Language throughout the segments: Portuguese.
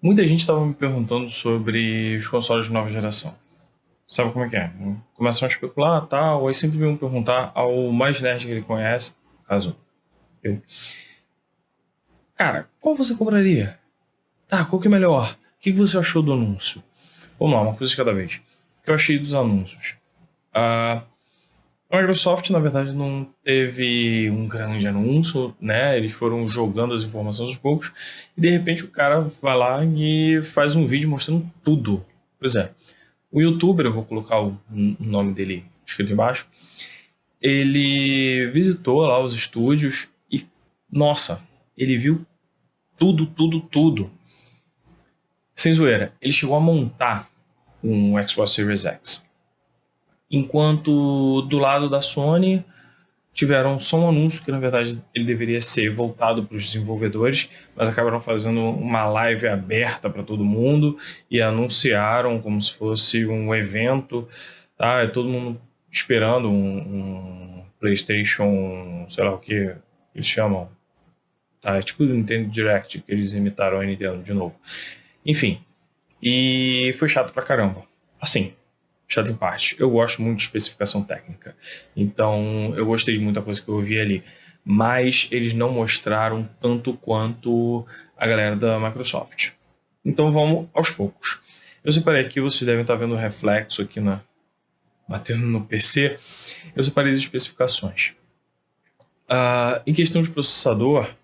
Muita gente estava me perguntando sobre os consoles de nova geração. Sabe como é que é? Começam a especular, tal, aí sempre vêm perguntar ao mais nerd que ele conhece, no caso eu. Cara, qual você compraria? Tá, qual que é melhor? O que você achou do anúncio? Vamos lá, uma coisa de cada vez. O que eu achei dos anúncios? A Microsoft, na verdade, não teve um grande anúncio, né? Eles foram jogando as informações aos poucos e de repente o cara vai lá e faz um vídeo mostrando tudo. Pois é, o youtuber, eu vou colocar o nome dele escrito embaixo, ele visitou lá os estúdios e, nossa, ele viu tudo, tudo, tudo. Sem zoeira, ele chegou a montar um Xbox Series X. Enquanto do lado da Sony tiveram só um anúncio que na verdade ele deveria ser voltado para os desenvolvedores, mas acabaram fazendo uma live aberta para todo mundo e anunciaram como se fosse um evento, tá? Todo mundo esperando um PlayStation, sei lá o que eles chamam, tá? É tipo o Nintendo Direct que eles imitaram a Nintendo de novo. Enfim, e foi chato pra caramba. Assim, chato em parte. Eu gosto muito de especificação técnica. Então, eu gostei de muita coisa que eu ouvi ali. Mas eles não mostraram tanto quanto a galera da Microsoft. Então, vamos aos poucos. Eu separei aqui, vocês devem estar vendo o reflexo aqui batendo no PC. Eu separei as especificações. Em questão de processador,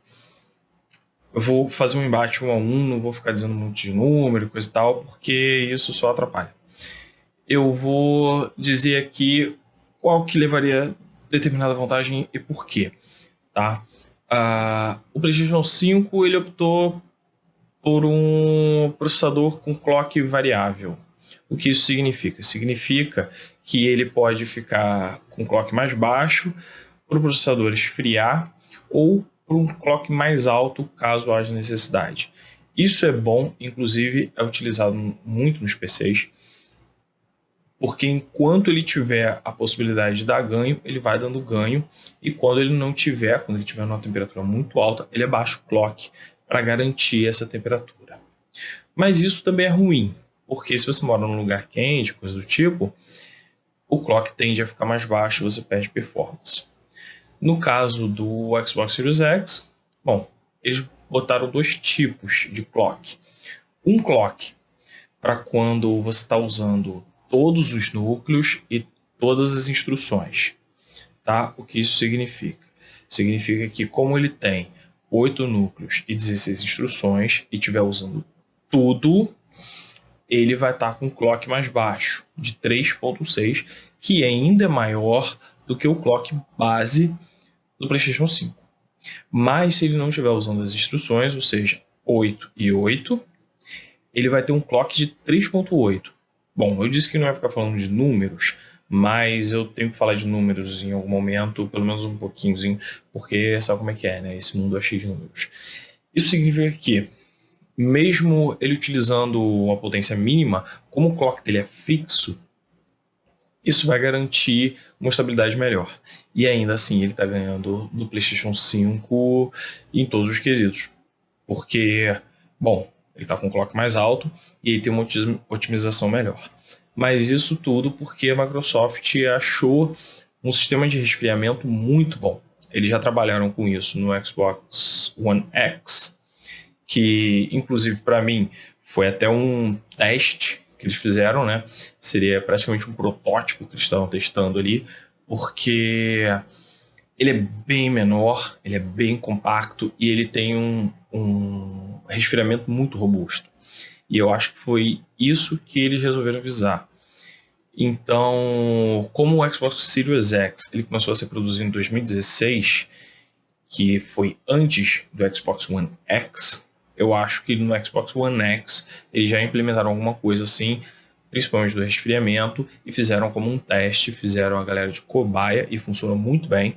eu vou fazer um embate um a um, não vou ficar dizendo muito de número e coisa e tal, porque isso só atrapalha. Eu vou dizer aqui qual que levaria determinada vantagem e por quê, tá? O PlayStation 5 ele optou por um processador com clock variável. O que isso significa? Significa que ele pode ficar com clock mais baixo para o processador esfriar ou para um clock mais alto caso haja necessidade. Isso é bom, inclusive é utilizado muito nos PCs, porque enquanto ele tiver a possibilidade de dar ganho, ele vai dando ganho, e quando ele não tiver, quando ele tiver uma temperatura muito alta, ele abaixa o clock para garantir essa temperatura. Mas isso também é ruim, porque se você mora num lugar quente, coisa do tipo, o clock tende a ficar mais baixo e você perde performance. No caso do Xbox Series X, bom, eles botaram dois tipos de clock. Um clock para quando você está usando todos os núcleos e todas as instruções, tá? O que isso significa? Significa que como ele tem 8 núcleos e 16 instruções e estiver usando tudo, ele vai estar com um clock mais baixo, de 3.6, que ainda é maior do que o clock base do PlayStation 5. Mas se ele não estiver usando as instruções, ou seja, 8 e 8, ele vai ter um clock de 3.8. Bom, eu disse que não ia ficar falando de números, mas eu tenho que falar de números em algum momento, pelo menos um pouquinhozinho, porque sabe como é que é, né? Esse mundo é cheio de números. Isso significa que, mesmo ele utilizando uma potência mínima, como o clock dele é fixo, isso vai garantir uma estabilidade melhor. E ainda assim ele está ganhando do PlayStation 5 em todos os quesitos. Porque, bom, ele está com um clock mais alto e ele tem uma otimização melhor. Mas isso tudo porque a Microsoft achou um sistema de resfriamento muito bom. Eles já trabalharam com isso no Xbox One X, que inclusive para mim foi até um teste que eles fizeram, né? Seria praticamente um protótipo que eles estavam testando ali, porque ele é bem menor, ele é bem compacto e ele tem um resfriamento muito robusto. E eu acho que foi isso que eles resolveram visar. Então, como o Xbox Series X ele começou a ser produzido em 2016, que foi antes do Xbox One X, eu acho que no Xbox One X eles já implementaram alguma coisa assim, principalmente do resfriamento, e fizeram como um teste, fizeram a galera de cobaia e funcionou muito bem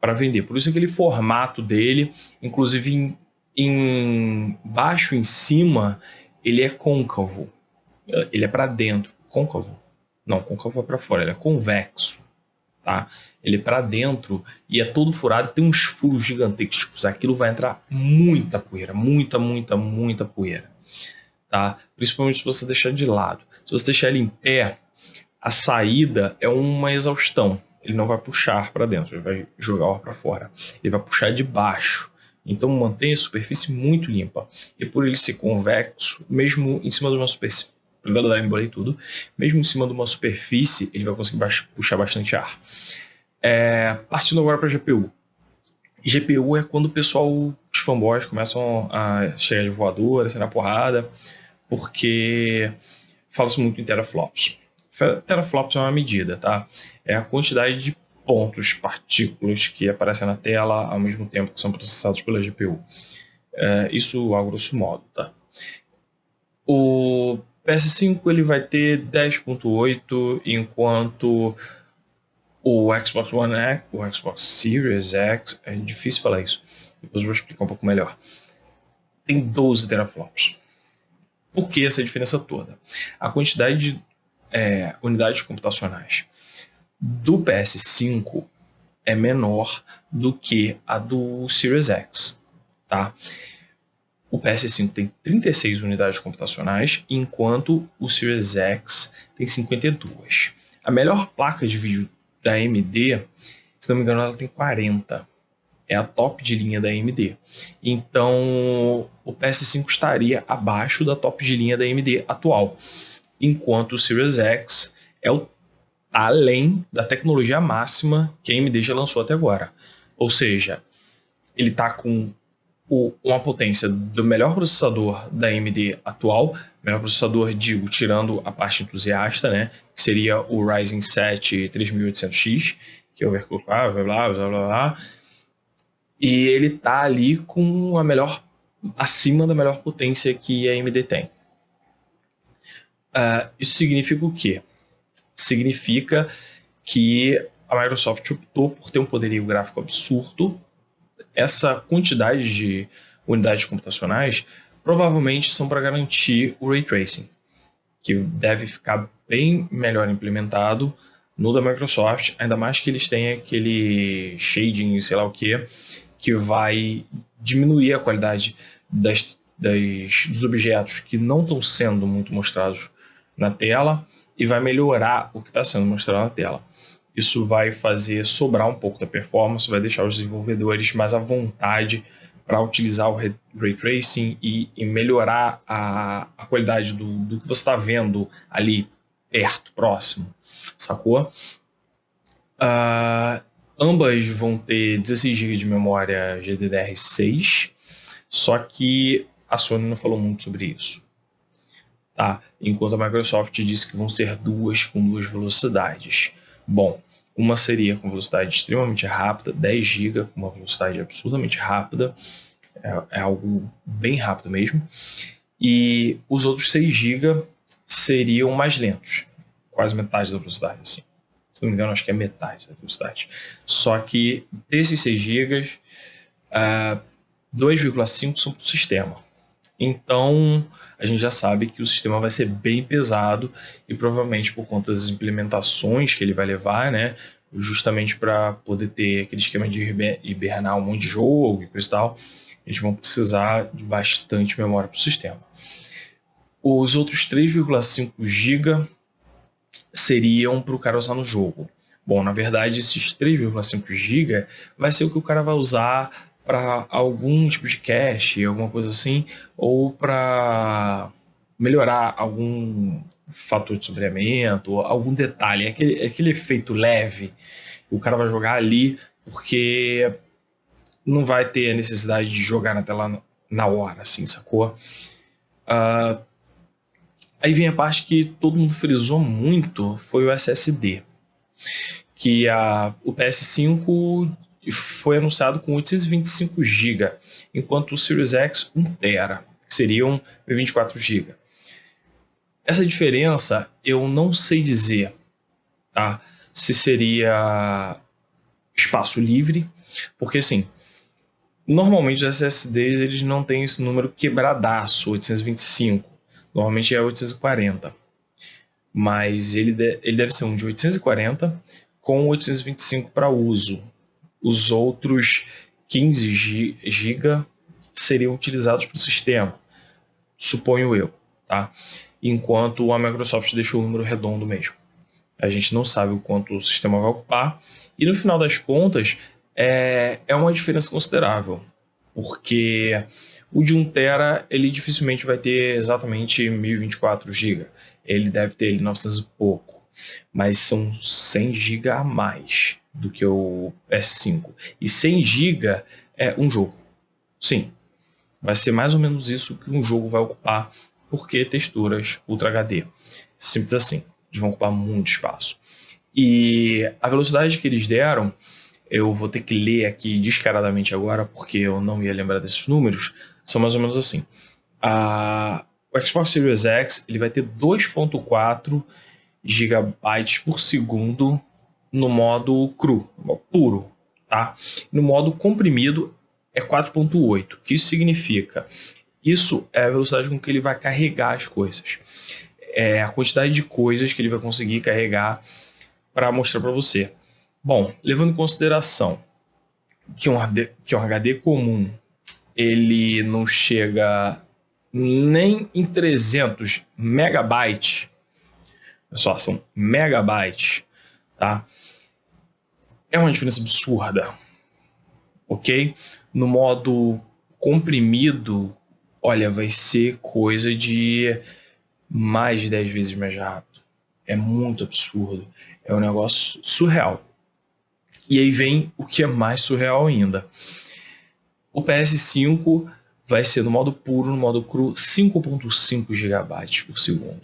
para vender. Por isso aquele formato dele, inclusive em baixo, em cima, ele é côncavo. Ele é para dentro. Côncavo? Não, côncavo é para fora, ele é convexo. tá? Ele é para dentro e é todo furado, tem uns furos gigantescos. Aquilo vai entrar muita poeira, muita poeira, tá? Principalmente se você deixar de lado. Se você deixar ele em pé, a saída é uma exaustão. Ele não vai puxar para dentro, ele vai jogar o ar para fora. Ele vai puxar de baixo. Então mantenha a superfície muito limpa. E por ele ser convexo, mesmo em cima de uma superfície, embolei tudo, mesmo em cima de uma superfície, ele vai conseguir puxar bastante ar. Partindo agora para a GPU. GPU é quando o pessoal, os fanboys, começam a chegar de voadora, sair na porrada, porque fala-se muito em teraflops. Teraflops é uma medida, tá? É a quantidade de pontos, partículas que aparecem na tela ao mesmo tempo que são processados pela GPU. Isso a grosso modo, tá? O PS5 ele vai ter 10.8, enquanto o Xbox One X, o Xbox Series X, é difícil falar isso, depois eu vou explicar um pouco melhor, tem 12 teraflops. Por que essa diferença toda? A quantidade de unidades computacionais do PS5 é menor do que a do Series X, tá? O PS5 tem 36 unidades computacionais, enquanto o Series X tem 52. A melhor placa de vídeo da AMD, se não me engano, ela tem 40. É a top de linha da AMD. Então, o PS5 estaria abaixo da top de linha da AMD atual, enquanto o Series X é além da tecnologia máxima que a AMD já lançou até agora. Ou seja, ele está com uma potência do melhor processador da AMD atual, melhor processador, digo, tirando a parte entusiasta, né, que seria o Ryzen 7 3800X, que é overclockável, blá, blá, blá, blá. E ele tá ali com a melhor, acima da melhor potência que a AMD tem. Isso significa o quê? Significa que a Microsoft optou por ter um poderio gráfico absurdo. Essa quantidade de unidades computacionais provavelmente são para garantir o Ray Tracing, que deve ficar bem melhor implementado no da Microsoft, ainda mais que eles têm aquele shading, sei lá o que vai diminuir a qualidade dos objetos que não estão sendo muito mostrados na tela e vai melhorar o que está sendo mostrado na tela. Isso vai fazer sobrar um pouco da performance, vai deixar os desenvolvedores mais à vontade para utilizar o Ray Tracing e melhorar a qualidade do que você está vendo ali perto, próximo, sacou? Ambas vão ter 16 GB de memória GDDR6, só que a Sony não falou muito sobre isso. Tá? Enquanto a Microsoft disse que vão ser duas com duas velocidades. Bom, uma seria com velocidade extremamente rápida, 10 GB, com uma velocidade absurdamente rápida, é algo bem rápido mesmo, e os outros 6 GB seriam mais lentos, quase metade da velocidade, assim. Se não me engano, acho que é metade da velocidade. Só que desses 6 GB, 2,5 são para o sistema. Então, a gente já sabe que o sistema vai ser bem pesado e provavelmente por conta das implementações que ele vai levar, né, justamente para poder ter aquele esquema de hibernar um monte de jogo e coisa e tal, eles vão precisar de bastante memória para o sistema. Os outros 3,5 GB seriam para o cara usar no jogo. Bom, na verdade, esses 3,5 GB vai ser o que o cara vai usar para algum tipo de cache, alguma coisa assim, ou para melhorar algum fator de sombreamento, ou algum detalhe, aquele efeito leve que o cara vai jogar ali, porque não vai ter a necessidade de jogar na tela na hora, assim, sacou? Aí vem a parte que todo mundo frisou muito, foi o SSD, que o PS5 foi anunciado com 825 GB, enquanto o Series X 1 TB, que seriam 24 GB. Essa diferença eu não sei dizer, tá? Se seria espaço livre, porque assim, normalmente os SSDs eles não têm esse número quebradaço, 825, normalmente é 840, mas ele deve ser um de 840 com 825 para uso. Os outros 15 GB seriam utilizados para o sistema, suponho eu, tá? Enquanto a Microsoft deixou o número redondo mesmo. A gente não sabe o quanto o sistema vai ocupar. E no final das contas, é uma diferença considerável. Porque o de 1 TB, ele dificilmente vai ter exatamente 1024 GB. Ele deve ter 900 e pouco. Mas são 100 GB a mais do que o PS5. E 100 GB é um jogo. Sim, vai ser mais ou menos isso que um jogo vai ocupar, porque texturas Ultra HD. Simples assim. Eles vão ocupar muito espaço. E a velocidade que eles deram, eu vou ter que ler aqui descaradamente agora, porque eu não ia lembrar desses números, são mais ou menos assim. O Xbox Series X ele vai ter 2.4 GB por segundo no modo cru, puro, tá? No modo comprimido é 4.8. O que isso significa? Isso é a velocidade com que ele vai carregar as coisas. É a quantidade de coisas que ele vai conseguir carregar para mostrar para você. Bom, levando em consideração que um HD comum ele não chega nem em 300 megabytes, só são megabytes, tá? É uma diferença absurda, ok? No modo comprimido, olha, vai ser coisa de mais de 10 vezes mais rápido. É muito absurdo. É um negócio surreal. E aí vem o que é mais surreal ainda. O PS5 vai ser no modo puro, no modo cru, 5.5 GB por segundo.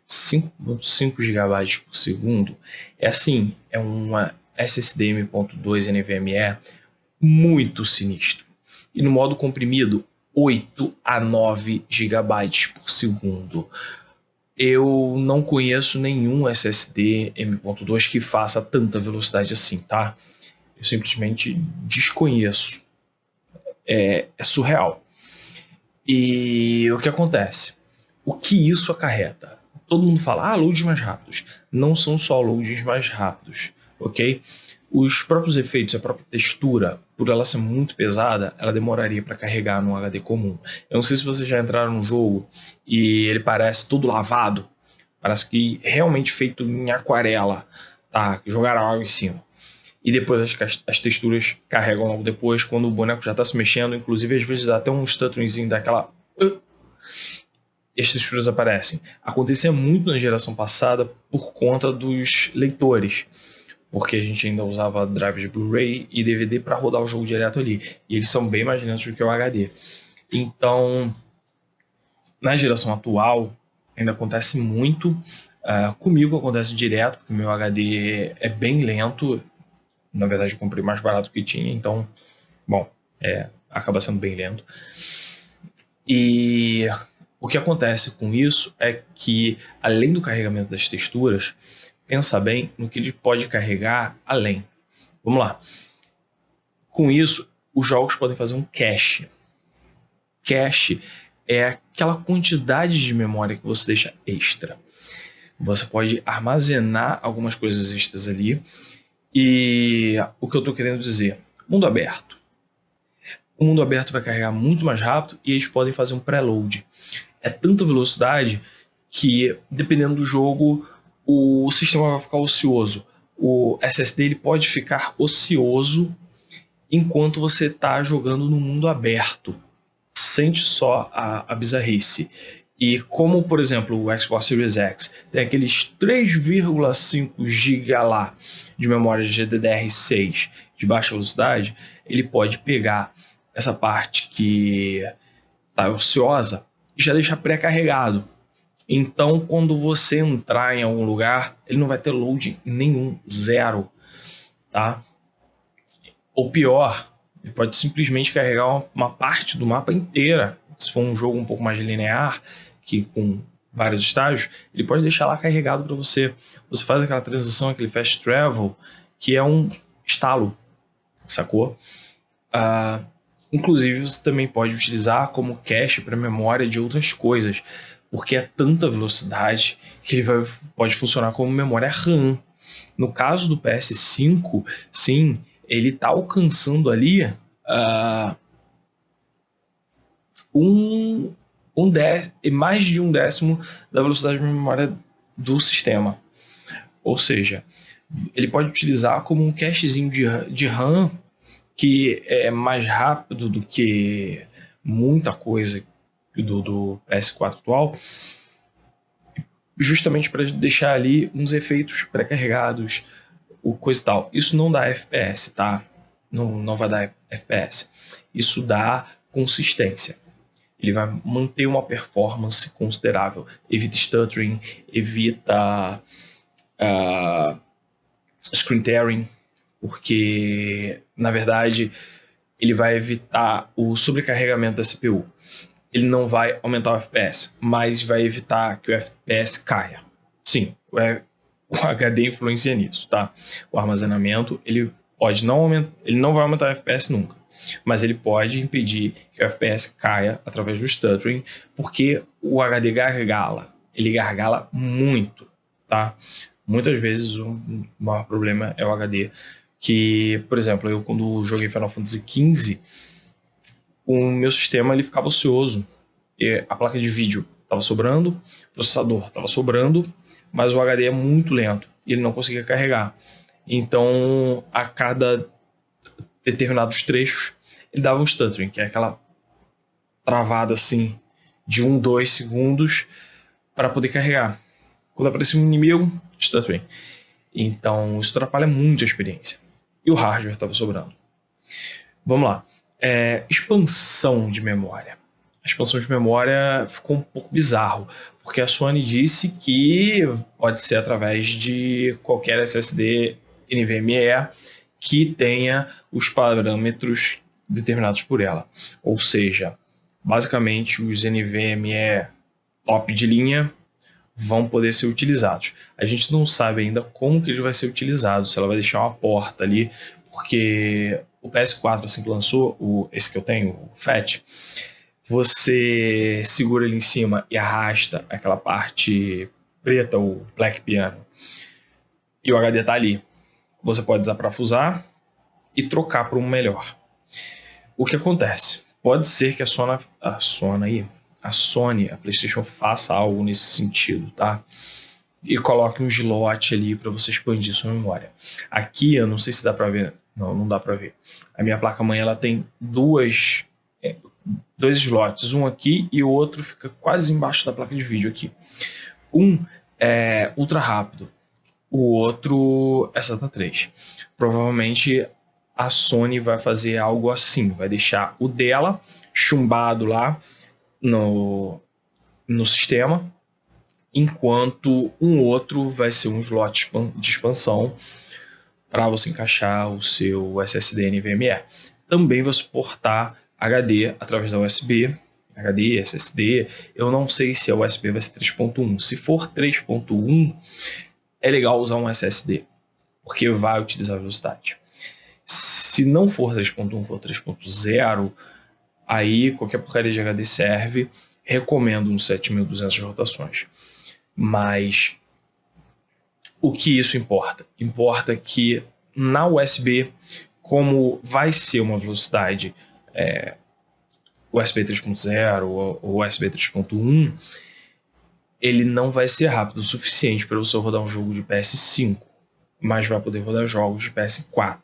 5.5 GB por segundo é assim, é uma SSD M.2 NVMe muito sinistro. E no modo comprimido, 8 a 9 GB por segundo. Eu não conheço nenhum SSD M.2 que faça tanta velocidade assim, tá? Eu simplesmente desconheço. É surreal. E o que acontece? O que isso acarreta? Todo mundo fala, loads mais rápidos. Não são só loads mais rápidos, ok? Os próprios efeitos, a própria textura, por ela ser muito pesada, ela demoraria para carregar no HD comum. Eu não sei se vocês já entraram no jogo e ele parece todo lavado. Parece que realmente feito em aquarela, tá? Jogaram água em cima. E depois as texturas carregam logo depois, quando o boneco já está se mexendo. Inclusive, às vezes dá até um stutteringzinho daquela... E as texturas aparecem. Acontecia muito na geração passada por conta dos leitores. Porque a gente ainda usava drive de Blu-ray e DVD para rodar o jogo direto ali. E eles são bem mais lentos do que o HD. Então, na geração atual, ainda acontece muito. Comigo acontece direto, porque meu HD é bem lento. Na verdade, eu comprei mais barato que tinha, então, bom, acaba sendo bem lento. E o que acontece com isso é que, além do carregamento das texturas, pensa bem no que ele pode carregar além. Vamos lá. Com isso, os jogos podem fazer um cache. Cache é aquela quantidade de memória que você deixa extra. Você pode armazenar algumas coisas extras ali. E o que eu estou querendo dizer? Mundo aberto. O mundo aberto vai carregar muito mais rápido e eles podem fazer um preload. É tanta velocidade que, dependendo do jogo, o sistema vai ficar ocioso. O SSD ele pode ficar ocioso enquanto você está jogando no mundo aberto. Sente só a bizarrice. E como, por exemplo, o Xbox Series X tem aqueles 3,5 GB lá de memória GDDR6 de baixa velocidade, ele pode pegar essa parte que está ociosa e já deixar pré-carregado. Então, quando você entrar em algum lugar, ele não vai ter load nenhum, zero, tá? Ou pior, ele pode simplesmente carregar uma parte do mapa inteira. Se for um jogo um pouco mais linear, que com vários estágios, ele pode deixar lá carregado para você. Você faz aquela transição, aquele fast travel, que é um estalo, sacou? Inclusive, você também pode utilizar como cache para memória de outras coisas, porque é tanta velocidade que ele pode funcionar como memória RAM. No caso do PS5, sim, ele está alcançando ali mais de um décimo da velocidade de memória do sistema. Ou seja, ele pode utilizar como um cachezinho de RAM que é mais rápido do que muita coisa do PS4 atual, justamente para deixar ali uns efeitos pré-carregados, o coisa e tal. Isso não dá FPS, tá? Não vai dar FPS. Isso dá consistência. Ele vai manter uma performance considerável. Evita stuttering, evita screen tearing, porque, na verdade, ele vai evitar o sobrecarregamento da CPU. Ele não vai aumentar o FPS, mas vai evitar que o FPS caia. Sim, o HD influencia nisso, tá? O armazenamento, ele pode não aumentar, ele não vai aumentar o FPS nunca, mas ele pode impedir que o FPS caia através do stuttering, porque o HD gargala. Ele gargala muito, tá? Muitas vezes o maior problema é o HD, que, por exemplo, eu quando joguei Final Fantasy XV, o meu sistema ele ficava ocioso. E a placa de vídeo estava sobrando, o processador estava sobrando, mas o HD é muito lento e ele não conseguia carregar. Então, a cada determinados trechos, ele dava um stuttering, que é aquela travada assim de 2 segundos para poder carregar. Quando aparecia um inimigo, stuttering. Então, isso atrapalha muito a experiência. E o hardware estava sobrando. Vamos lá. Expansão de memória. A expansão de memória ficou um pouco bizarro, porque a Sony disse que pode ser através de qualquer SSD NVMe que tenha os parâmetros determinados por ela. Ou seja, basicamente os NVMe top de linha vão poder ser utilizados. A gente não sabe ainda como que ele vai ser utilizado, se ela vai deixar uma porta ali, porque o PS4, assim que lançou, esse que eu tenho, o FAT, você segura ele em cima e arrasta aquela parte preta, o Black Piano, e o HD está ali. Você pode desaparafusar e trocar para um melhor. O que acontece? Pode ser que a PlayStation faça algo nesse sentido, tá? E coloque um slot ali para você expandir sua memória. Aqui, eu não sei se dá para ver. Não dá para ver. A minha placa-mãe ela tem dois slots, um aqui e o outro fica quase embaixo da placa de vídeo aqui. Um é ultra rápido, o outro é SATA 3. Provavelmente a Sony vai fazer algo assim, vai deixar o dela chumbado lá no sistema, enquanto um outro vai ser um slot de expansão para você encaixar o seu SSD NVMe. Também vai suportar HD através da USB, HD, SSD. Eu não sei se a USB vai ser 3.1. Se for 3.1, é legal usar um SSD, porque vai utilizar velocidade. Se não for 3.1, for 3.0, aí qualquer porcaria de HD serve. Recomendo uns 7.200 rotações. Mas o que isso importa? Importa que na USB, como vai ser uma velocidade USB 3.0 ou USB 3.1, ele não vai ser rápido o suficiente para você rodar um jogo de PS5, mas vai poder rodar jogos de PS4.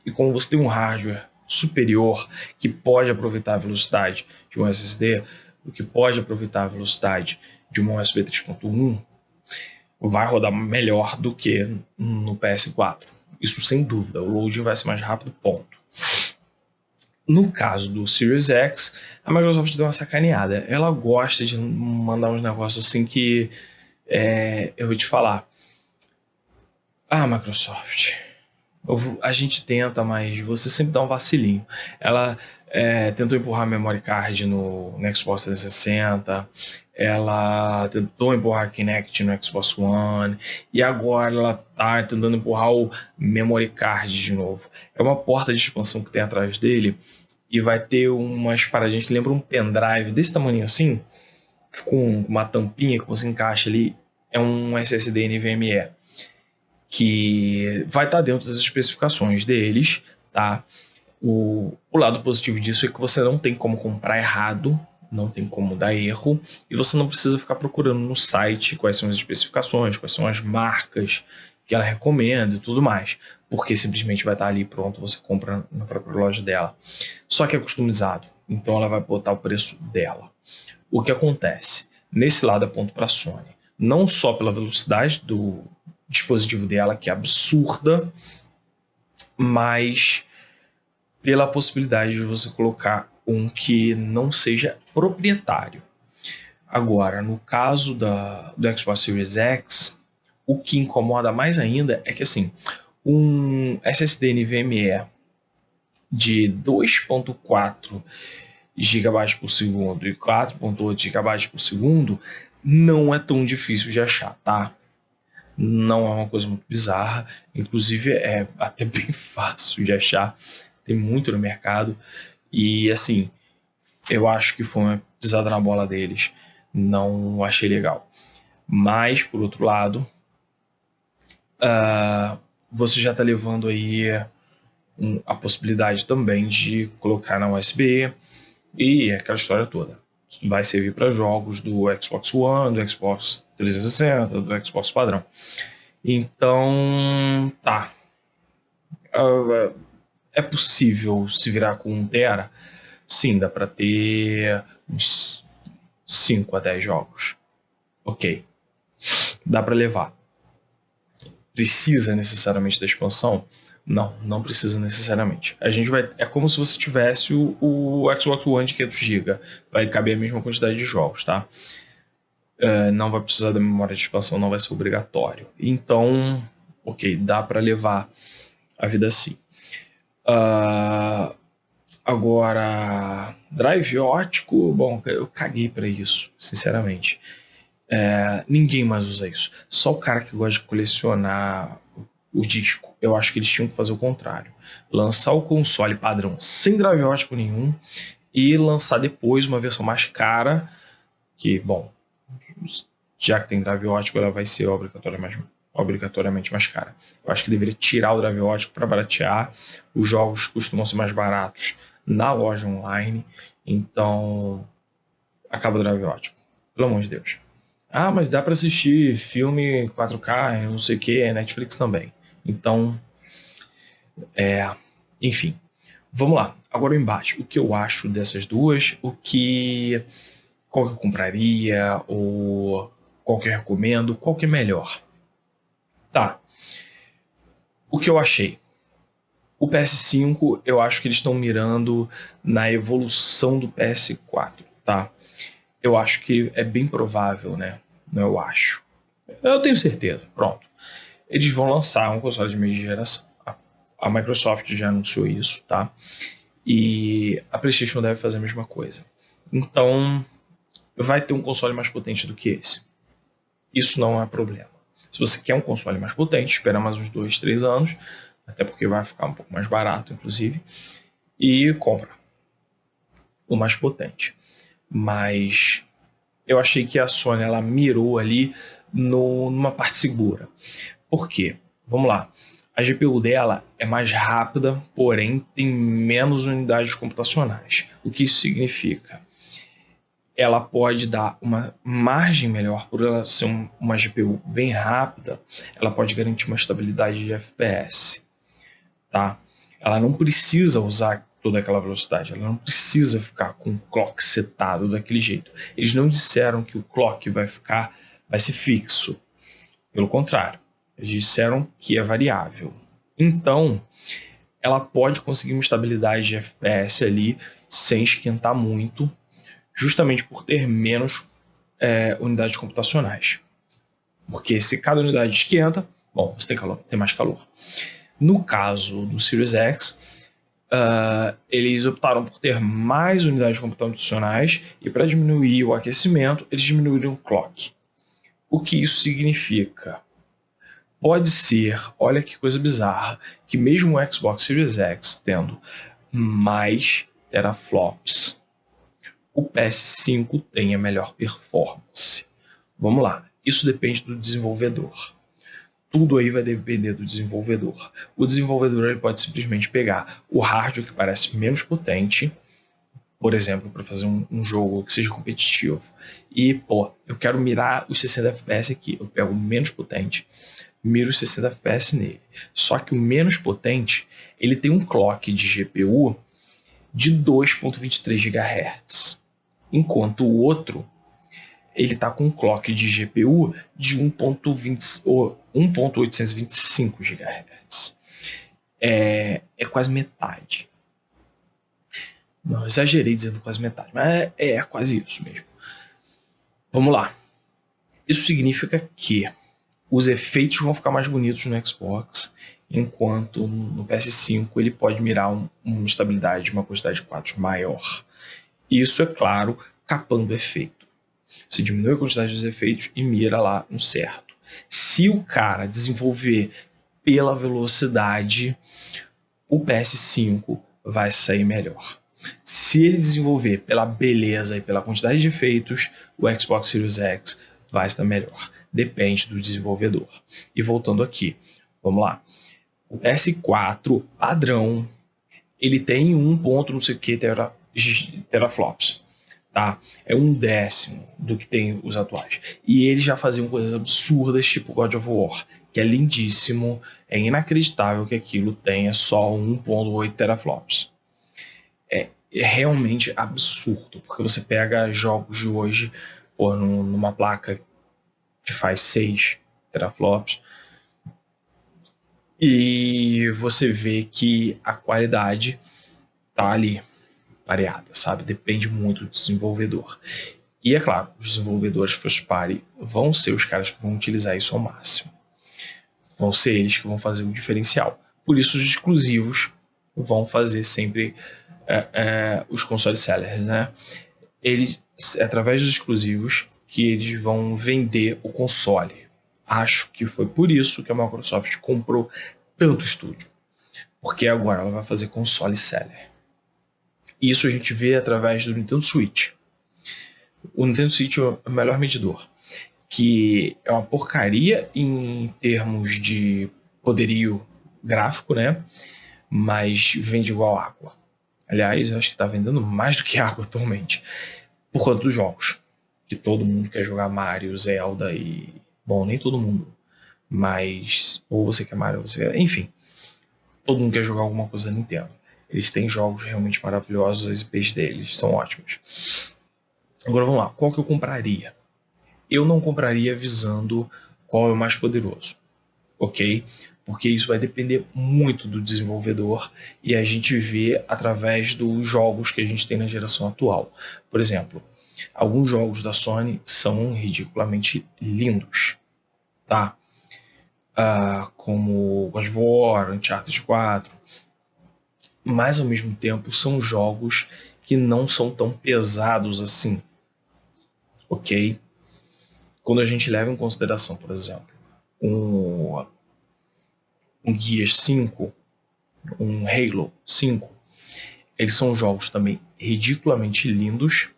E como você tem um hardware superior que pode aproveitar a velocidade de um SSD, o que pode aproveitar a velocidade de uma USB 3.1, vai rodar melhor do que no PS4. Isso sem dúvida, o loading vai ser mais rápido, ponto. No caso do Series X, a Microsoft deu uma sacaneada. Ela gosta de mandar uns negócios assim que eu vou te falar. Microsoft, a gente tenta, mas você sempre dá um vacilinho. Ela tentou empurrar a memory card no Xbox 360, ela tentou empurrar a Kinect no Xbox One, e agora ela tá tentando empurrar o memory card de novo. É uma porta de expansão que tem atrás dele, e vai ter umas paradinhas que lembram um pendrive desse tamanho assim, com uma tampinha que você encaixa ali, é um SSD NVMe, que vai estar dentro das especificações deles, tá? O lado positivo disso é que você não tem como comprar errado, não tem como dar erro, e você não precisa ficar procurando no site quais são as especificações, quais são as marcas que ela recomenda e tudo mais, porque simplesmente vai estar ali pronto, você compra na própria loja dela. Só que é customizado, então ela vai botar o preço dela. O que acontece? Nesse lado é ponto para a Sony. Não só pela velocidade do dispositivo dela, que é absurda, mas pela possibilidade de você colocar um que não seja proprietário. Agora, no caso do Xbox Series X, o que incomoda mais ainda é que assim, um SSD NVMe de 2.4 GB por segundo e 4.8 GB por segundo não é tão difícil de achar, tá? Não é uma coisa muito bizarra, inclusive é até bem fácil de achar, tem muito no mercado e assim, eu acho que foi uma pisada na bola deles, não achei legal. Mas, por outro lado, você já está levando aí a possibilidade também de colocar na USB e aquela história toda. Vai servir para jogos do Xbox One, do Xbox 360, do Xbox padrão. Então, tá. É possível se virar com 1 tera? Sim, dá para ter uns 5 a 10 jogos. Ok. Dá para levar. Precisa necessariamente da expansão? Não, não precisa necessariamente. A gente vai, é como se você tivesse o Xbox One de 500 GB. Vai caber a mesma quantidade de jogos, tá? Não vai precisar da memória de expansão, não vai ser obrigatório. Então, ok, dá para levar a vida assim. Agora, drive ótico, bom, eu caguei para isso, sinceramente. Ninguém mais usa isso. Só o cara que gosta de colecionar o disco. Eu acho que eles tinham que fazer o contrário. Lançar o console padrão sem drive ótico nenhum e lançar depois uma versão mais cara, que, bom, já que tem drive ótico, ela vai ser obrigatoriamente mais cara. Eu acho que deveria tirar o drive ótico para baratear. Os jogos costumam ser mais baratos na loja online, então acaba o drive ótico. Pelo amor de Deus. Ah, mas dá para assistir filme 4K, não sei o que, Netflix também. Então, enfim. Vamos lá. Agora embaixo, o que eu acho dessas duas, qual que eu compraria, ou qual que eu recomendo, qual que é melhor. Tá. O que eu achei? O PS5, eu acho que eles estão mirando na evolução do PS4, tá? Eu acho que é bem provável, né? Não, eu acho. Eu tenho certeza. Pronto. Eles vão lançar um console de meia geração. A Microsoft já anunciou isso, tá? E a PlayStation deve fazer a mesma coisa. Então, vai ter um console mais potente do que esse. Isso não é problema. Se você quer um console mais potente, espera mais uns 2, 3 anos, até porque vai ficar um pouco mais barato, inclusive, e compra o mais potente. Mas eu achei que a Sony ela mirou ali numa parte segura. Por quê? Vamos lá. A GPU dela é mais rápida, porém tem menos unidades computacionais. O que isso significa? Ela pode dar uma margem melhor, por ela ser uma GPU bem rápida, ela pode garantir uma estabilidade de FPS, tá? Ela não precisa usar toda aquela velocidade, ela não precisa ficar com o clock setado daquele jeito. Eles não disseram que o clock vai ser fixo, pelo contrário, eles disseram que é variável. Então, ela pode conseguir uma estabilidade de FPS ali sem esquentar muito, justamente por ter menos unidades computacionais. Porque se cada unidade esquenta, bom, você tem mais calor. No caso do Series X, eles optaram por ter mais unidades computacionais e para diminuir o aquecimento, eles diminuíram o clock. O que isso significa? Pode ser, olha que coisa bizarra, que mesmo o Xbox Series X tendo mais teraflops, o PS5 tenha melhor performance. Vamos lá, isso depende do desenvolvedor. tudo aí vai depender do desenvolvedor. O desenvolvedor ele pode simplesmente pegar o hardware que parece menos potente, por exemplo, para fazer um jogo que seja competitivo, e, eu quero mirar os 60 FPS aqui, eu pego o menos potente, miro os 60 FPS nele. Só que o menos potente, ele tem um clock de GPU de 2.23 GHz, enquanto o outro, ele tá com um clock de GPU de 1.825 GHz. É quase metade. Não, exagerei dizendo quase metade, mas é quase isso mesmo. Vamos lá. Isso significa que os efeitos vão ficar mais bonitos no Xbox, enquanto no PS5 ele pode mirar uma estabilidade, uma quantidade de quadros maior. Isso, é claro, capando o efeito. Você diminui a quantidade dos efeitos e mira lá no certo. Se o cara desenvolver pela velocidade, o PS5 vai sair melhor. Se ele desenvolver pela beleza e pela quantidade de efeitos, o Xbox Series X vai estar melhor. Depende do desenvolvedor. E voltando aqui, vamos lá. O PS4 padrão, ele tem 1 ponto não sei o que teraflops. Tá? É 1/10 do que tem os atuais. E eles já faziam coisas absurdas, tipo God of War, que é lindíssimo, é inacreditável que aquilo tenha só 1.8 teraflops. É realmente absurdo, porque você pega jogos de hoje, numa placa que faz 6 teraflops, e você vê que a qualidade tá ali, pareada, sabe? Depende muito do desenvolvedor. E é claro, os desenvolvedores first party vão ser os caras que vão utilizar isso ao máximo. Vão ser eles que vão fazer o diferencial. Por isso os exclusivos vão fazer sempre os console sellers, né? Eles, através dos exclusivos, que eles vão vender o console. Acho que foi por isso que a Microsoft comprou tanto estúdio. Porque agora ela vai fazer console seller. Isso a gente vê através do Nintendo Switch. O Nintendo Switch é o melhor medidor, que é uma porcaria em termos de poderio gráfico, né? Mas vende igual água. Aliás, eu acho que está vendendo mais do que água atualmente, por conta dos jogos. Que todo mundo quer jogar Mario, Zelda e... Bom, nem todo mundo, mas... Ou você quer Mario, ou você quer... Enfim, todo mundo quer jogar alguma coisa da Nintendo. Eles têm jogos realmente maravilhosos, as IPs deles são ótimas. Agora vamos lá, qual que eu compraria? Eu não compraria visando qual é o mais poderoso, ok? Porque isso vai depender muito do desenvolvedor e a gente vê através dos jogos que a gente tem na geração atual. Por exemplo, alguns jogos da Sony são ridiculamente lindos, tá? Como God of War, Uncharted 4, mas ao mesmo tempo são jogos que não são tão pesados assim, ok? Quando a gente leva em consideração, por exemplo, um Gears 5, um Halo 5, eles são jogos também ridiculamente lindos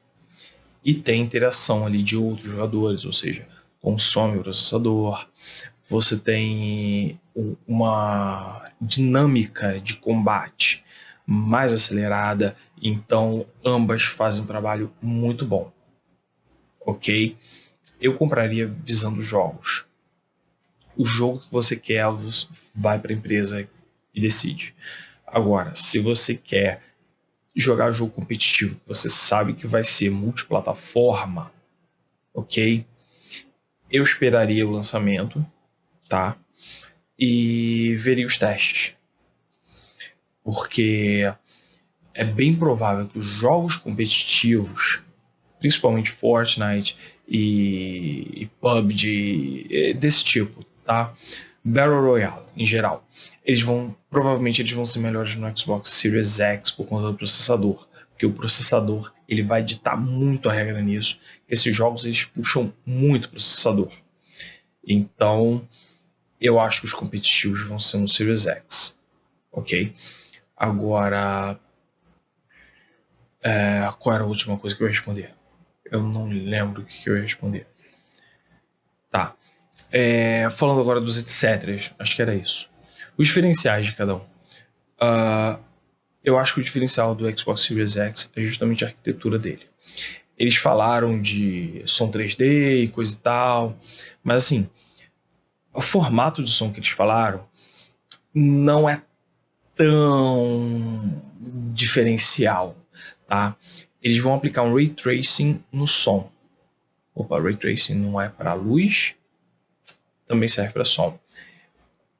e tem interação ali de outros jogadores, ou seja, consome o processador, você tem uma dinâmica de combate mais acelerada, então ambas fazem um trabalho muito bom, ok? Eu compraria visando jogos. O jogo que você quer, vai para a empresa e decide. Agora, se você quer jogar jogo competitivo, você sabe que vai ser multiplataforma, ok? Eu esperaria o lançamento, tá? E veria os testes. Porque é bem provável que os jogos competitivos, principalmente Fortnite e PUBG, desse tipo, tá? Battle Royale, em geral, provavelmente eles vão ser melhores no Xbox Series X por conta do processador, porque o processador ele vai ditar muito a regra nisso. Esses jogos eles puxam muito processador, então eu acho que os competitivos vão ser no Series X, ok? Agora, qual era a última coisa que eu ia responder? Eu não lembro o que eu ia responder. Tá. Falando agora dos etc, acho que era isso. Os diferenciais de cada um. Eu acho que o diferencial do Xbox Series X é justamente a arquitetura dele. Eles falaram de som 3D e coisa e tal, mas assim, o formato de som que eles falaram não é tão diferencial, tá? Eles vão aplicar um Ray Tracing no som. Opa, Ray Tracing não é para luz, também serve para som.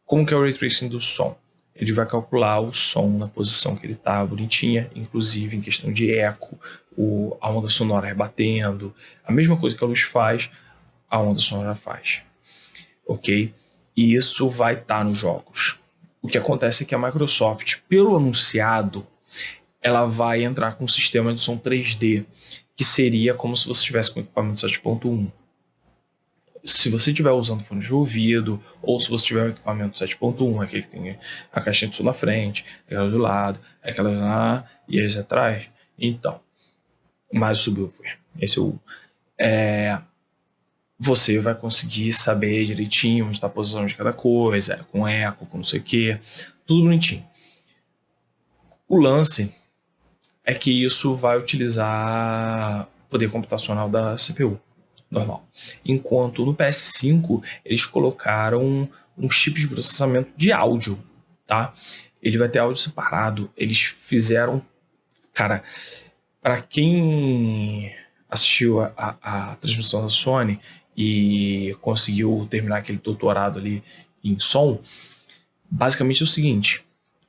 Como que é o Ray Tracing do som? Ele vai calcular o som na posição que ele está, bonitinha, inclusive em questão de eco, a onda sonora rebatendo, a mesma coisa que a luz faz, a onda sonora faz, ok? E isso vai estar nos jogos. O que acontece é que a Microsoft, pelo anunciado, ela vai entrar com um sistema de som 3D, que seria como se você estivesse com equipamento 7.1. Se você estiver usando fone de ouvido, ou se você tiver um equipamento 7.1, aquele que tem a caixinha de som na frente, aquela do lado, aquelas lá e as atrás, então, mais o subwoofer, esse você vai conseguir saber direitinho onde está a posição de cada coisa, com eco, com não sei o que, tudo bonitinho. O lance é que isso vai utilizar poder computacional da CPU normal. Enquanto no PS5 eles colocaram um chip de processamento de áudio, tá? Ele vai ter áudio separado. Eles fizeram, cara, para quem assistiu a transmissão da Sony e conseguiu terminar aquele doutorado ali em som, basicamente é o seguinte: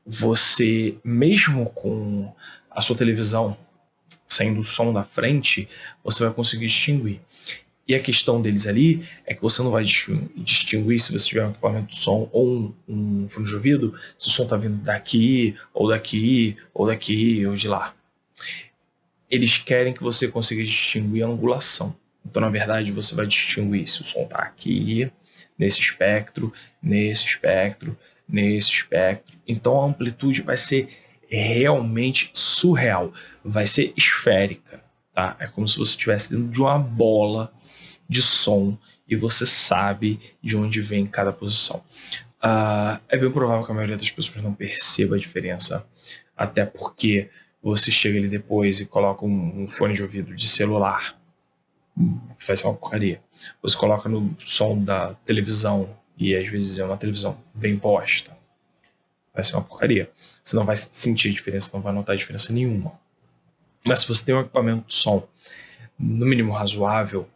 você, mesmo com a sua televisão saindo o som da frente, você vai conseguir distinguir. E a questão deles ali é que você não vai distinguir se você tiver um equipamento de som ou um fone de ouvido, se o som está vindo daqui, ou daqui, ou daqui, ou de lá. Eles querem que você consiga distinguir a angulação. Então, na verdade, você vai distinguir se o som está aqui, nesse espectro, nesse espectro, nesse espectro. Então, a amplitude vai ser realmente surreal. Vai ser esférica, tá? É como se você estivesse dentro de uma bola de som e você sabe de onde vem cada posição. É bem provável que a maioria das pessoas não perceba a diferença, até porque você chega ali depois e coloca um fone de ouvido de celular, vai ser uma porcaria. Você coloca no som da televisão, e às vezes é uma televisão bem posta, vai ser uma porcaria. Você não vai sentir a diferença, não vai notar diferença nenhuma. Mas se você tem um equipamento de som no mínimo razoável,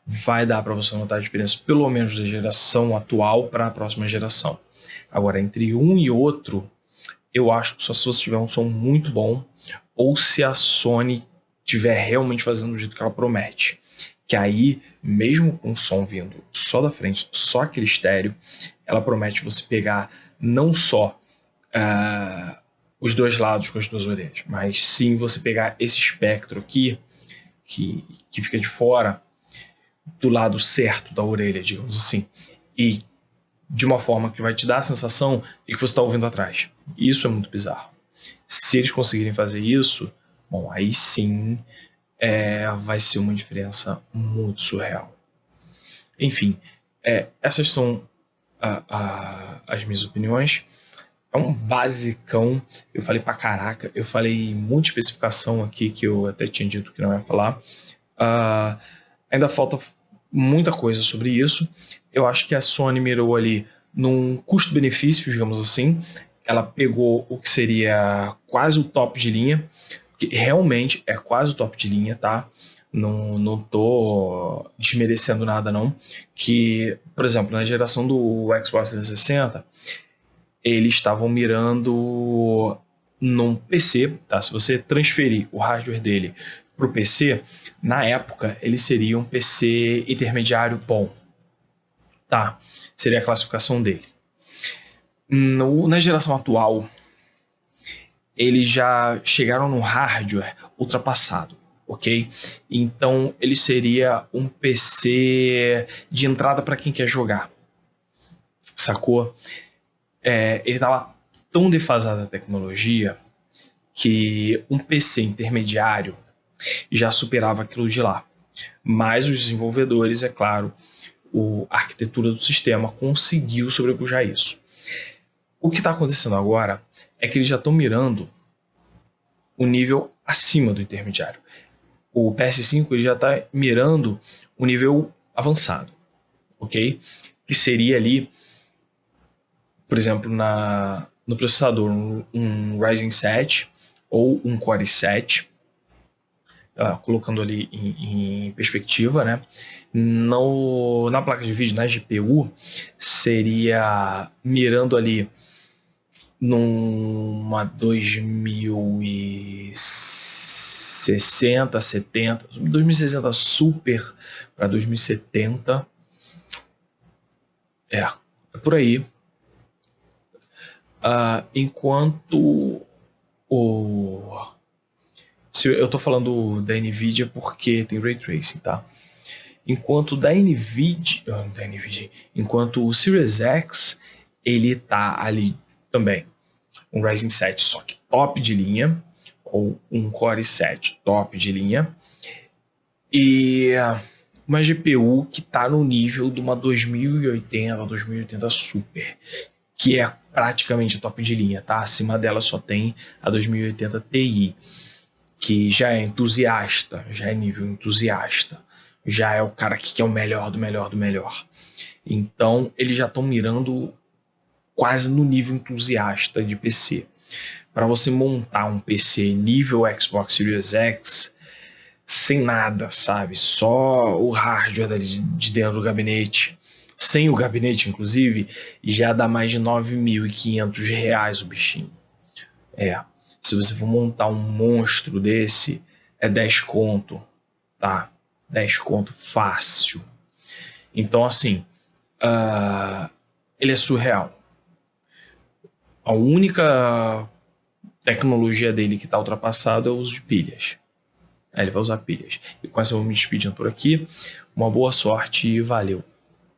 vai dar para você notar a diferença, pelo menos da geração atual para a próxima geração. Agora, entre um e outro, eu acho que só se você tiver um som muito bom, ou se a Sony estiver realmente fazendo do jeito que ela promete. Que aí, mesmo com o som vindo só da frente, só aquele estéreo, ela promete você pegar não só os dois lados com as duas orelhas, mas sim você pegar esse espectro aqui, que fica de fora, do lado certo da orelha, digamos assim, e de uma forma que vai te dar a sensação de que você está ouvindo atrás. Isso é muito bizarro. Se eles conseguirem fazer isso, bom, aí sim vai ser uma diferença muito surreal. Enfim, essas são as minhas opiniões. É um basicão. Eu falei pra caraca, eu falei muita especificação aqui que eu até tinha dito que não ia falar. Ainda falta muita coisa sobre isso. Eu acho que a Sony mirou ali num custo-benefício, digamos assim. Ela pegou o que seria quase o top de linha, que realmente é quase o top de linha, tá? Não tô desmerecendo nada, não. Que, por exemplo, na geração do Xbox 360, eles estavam mirando num PC, tá? Se você transferir o hardware dele para o PC, na época ele seria um PC intermediário bom, tá? Seria a classificação dele. Na geração atual, eles já chegaram no hardware ultrapassado, ok? Então ele seria um PC de entrada para quem quer jogar, sacou? Ele estava tão defasado a tecnologia que um PC intermediário já superava aquilo de lá. Mas os desenvolvedores, é claro, a arquitetura do sistema conseguiu sobrepujar isso. O que está acontecendo agora é que eles já estão mirando o nível acima do intermediário. O PS5 ele já está mirando o nível avançado, ok? Que seria ali, por exemplo, no processador, um Ryzen 7 ou um Core 7, colocando ali em perspectiva, né? Na placa de vídeo, na GPU, seria mirando ali numa 2060, 70, 2060 Super para 2070. É por aí. Enquanto eu tô falando da NVIDIA porque tem Ray Tracing, tá? Enquanto enquanto o Series X, ele tá ali também. Um Ryzen 7 só que top de linha, ou um Core 7 top de linha, e uma GPU que tá no nível de uma 2080 Super, que é praticamente top de linha, tá? Acima dela só tem a 2080 Ti, que já é entusiasta, já é nível entusiasta, já é o cara que quer o melhor do melhor do melhor. Então, eles já estão mirando quase no nível entusiasta de PC. Para você montar um PC nível Xbox Series X, sem nada, sabe? Só o hardware de dentro do gabinete, sem o gabinete, inclusive, já dá mais de R$9.500 o bichinho. Se você for montar um monstro desse, é 10 conto, tá? 10 conto fácil. Então, assim, ele é surreal. A única tecnologia dele que está ultrapassada é o uso de pilhas. Ele vai usar pilhas. E com essa eu vou me despedindo por aqui. Uma boa sorte e valeu.